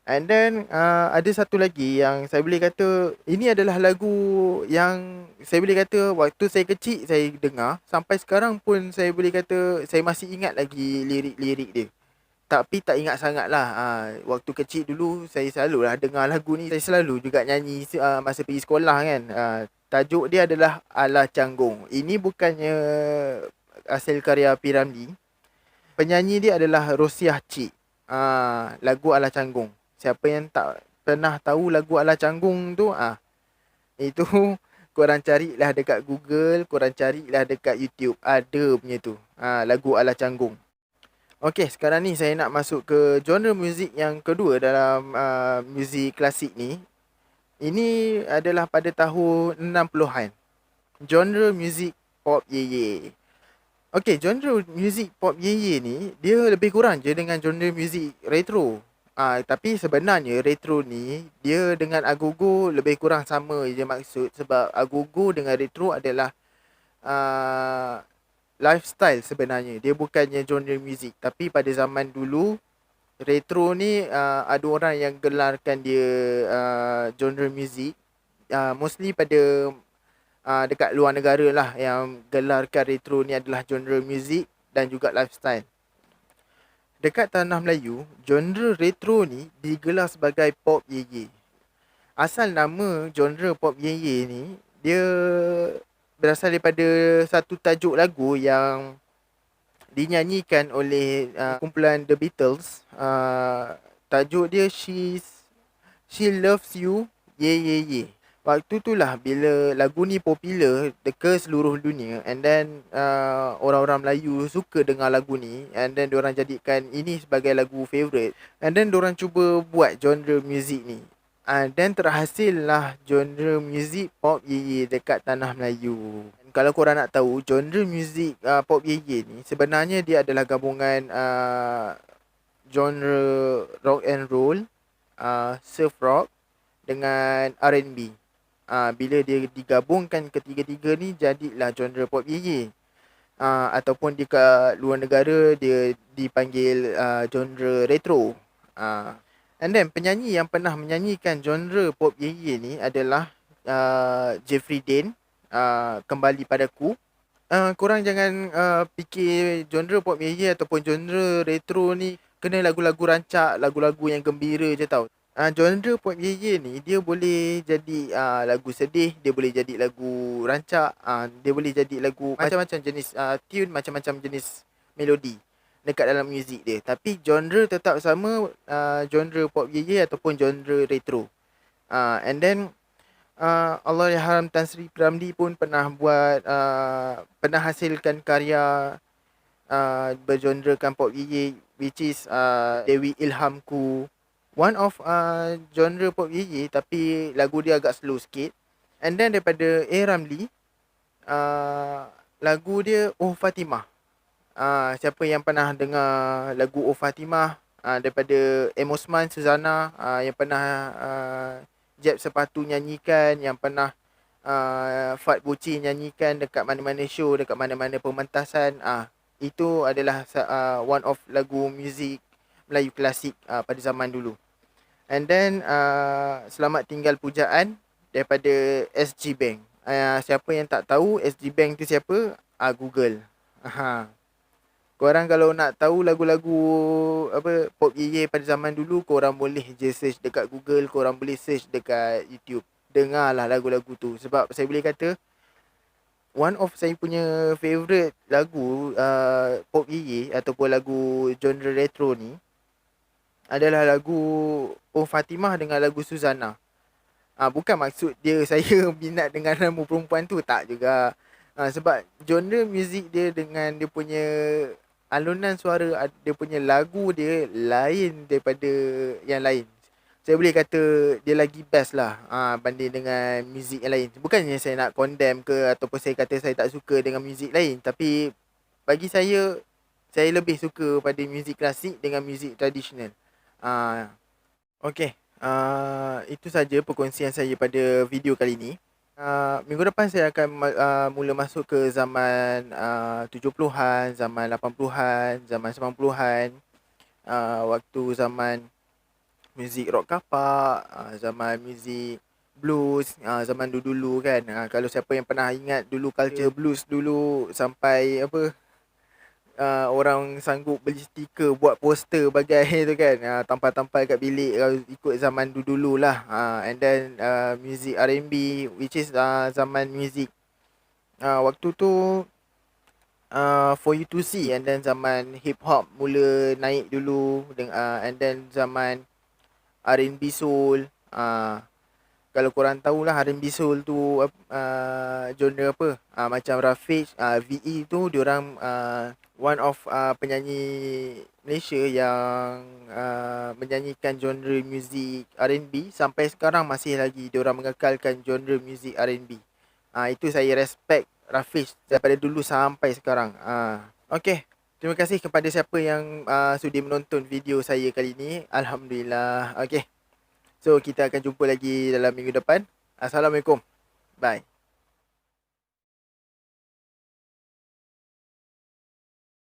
And then ada satu lagi yang saya boleh kata ini adalah lagu yang saya boleh kata waktu saya kecil saya dengar, sampai sekarang pun saya boleh kata saya masih ingat lagi lirik-lirik dia. Tapi tak ingat sangat lah. Waktu kecil dulu saya selalu lah dengar lagu ni. Saya selalu juga nyanyi masa pergi sekolah kan. Tajuk dia adalah Ala Canggung. Ini bukannya hasil karya P. Ramlee. Penyanyi dia adalah Rosiah Cik. Lagu Ala Canggung. Siapa yang tak pernah tahu lagu Ala Canggung tu, itu korang carilah dekat Google, korang carilah dekat YouTube. Ada punya tu. Lagu Ala Canggung. Okey, sekarang ni saya nak masuk ke genre muzik yang kedua dalam muzik klasik ni. Ini adalah pada tahun 60-an. Genre muzik pop ye. Okey, genre muzik pop ye ni dia lebih kurang je dengan genre muzik retro. Tapi sebenarnya retro ni dia dengan agogo lebih kurang sama je maksud, sebab agogo dengan retro adalah lifestyle sebenarnya. Dia bukannya genre muzik. Tapi pada zaman dulu, retro ni ada orang yang gelarkan dia genre muzik. Mostly pada dekat luar negara lah yang gelarkan retro ni adalah genre muzik dan juga lifestyle. Dekat tanah Melayu, genre retro ni digelar sebagai pop ye. Asal nama genre pop ye ni, dia berasal daripada satu tajuk lagu yang dinyanyikan oleh kumpulan The Beatles. Tajuk dia She Loves You Ye. Waktu tu lah bila lagu ni popular ke seluruh dunia, and then orang-orang Melayu suka dengar lagu ni, and then diorang jadikan ini sebagai lagu favourite, and then diorang cuba buat genre muzik ni. Dan terhasil lah genre muzik pop ye dekat tanah Melayu. Kalau korang nak tahu, genre muzik pop ye ni sebenarnya dia adalah gabungan genre rock and roll, surf rock dengan R&B. Bila dia digabungkan ketiga-tiga ni, jadilah genre pop ye. Ataupun di kat luar negara dia dipanggil genre retro. And then penyanyi yang pernah menyanyikan genre pop ye ni adalah Jeffrey Dean, Kembali Padaku. Korang jangan fikir genre pop ye ataupun genre retro ni kena lagu-lagu rancak, lagu-lagu yang gembira je tau. Genre pop ye ni dia boleh jadi lagu sedih, dia boleh jadi lagu rancak, dia boleh jadi lagu macam-macam jenis tune, macam-macam jenis melodi dekat dalam muzik dia. Tapi genre tetap sama, genre pop ye ataupun genre retro. And then Allahyarham Tan Sri P. Ramlee pun pernah buat pernah hasilkan karya bergenrekan pop ye, which is Dewi Ilhamku. One of genre pop ye tapi lagu dia agak slow sikit. And then daripada A. Ramlee, lagu dia Oh Fatimah. Siapa yang pernah dengar lagu Oh Fatimah daripada M. Osman, Suzana, yang pernah Jeb Sepatu nyanyikan, yang pernah Fat Boci nyanyikan dekat mana-mana show, dekat mana-mana pementasan, itu adalah one of lagu muzik Melayu klasik pada zaman dulu. And then Selamat Tinggal Pujaan daripada SG Bank. Siapa yang tak tahu SG Bank tu siapa, Google. Korang kalau nak tahu lagu-lagu pop ye pada zaman dulu, korang boleh je search dekat Google, korang boleh search dekat YouTube. Dengarlah lagu-lagu tu. Sebab saya boleh kata one of saya punya favourite lagu pop ye ataupun lagu genre retro ni adalah lagu Oh Fatimah dengan lagu Suzana. Bukan maksud dia saya minat dengan nama perempuan tu, tak juga. Sebab genre muzik dia dengan dia punya alunan suara, dia punya lagu dia lain daripada yang lain. Saya boleh kata dia lagi best lah banding dengan muzik yang lain. Bukannya saya nak condemn ke ataupun saya kata saya tak suka dengan muzik lain. Tapi bagi saya lebih suka pada muzik klasik dengan muzik tradisional. Okay. Itu saja perkongsian saya pada video kali ini. Minggu depan saya akan mula masuk ke zaman 70-an, zaman 80-an, zaman 90-an, waktu zaman muzik rock kapak, zaman muzik blues, zaman dulu-dulu kan. Kalau siapa yang pernah ingat dulu culture blues dulu sampai apa, orang sanggup beli stiker, buat poster bagai tu kan, tampal-tampal kat bilik kalau ikut zaman dulu-dulu lah. And then music R&B, which is zaman music waktu tu For You To See. And then zaman hip hop mula naik dulu, and then zaman R&B soul. Kalau korang tahulah R&B soul tu genre apa, macam Rafiq, VE tu diorang one of penyanyi Malaysia yang menyanyikan genre muzik R&B sampai sekarang masih lagi diorang mengekalkan genre muzik R&B. Itu saya respect Rafiq daripada dulu sampai sekarang. Okay, terima kasih kepada siapa yang sudi menonton video saya kali ini. Alhamdulillah. Okay, so kita akan jumpa lagi dalam minggu depan. Assalamualaikum. Bye.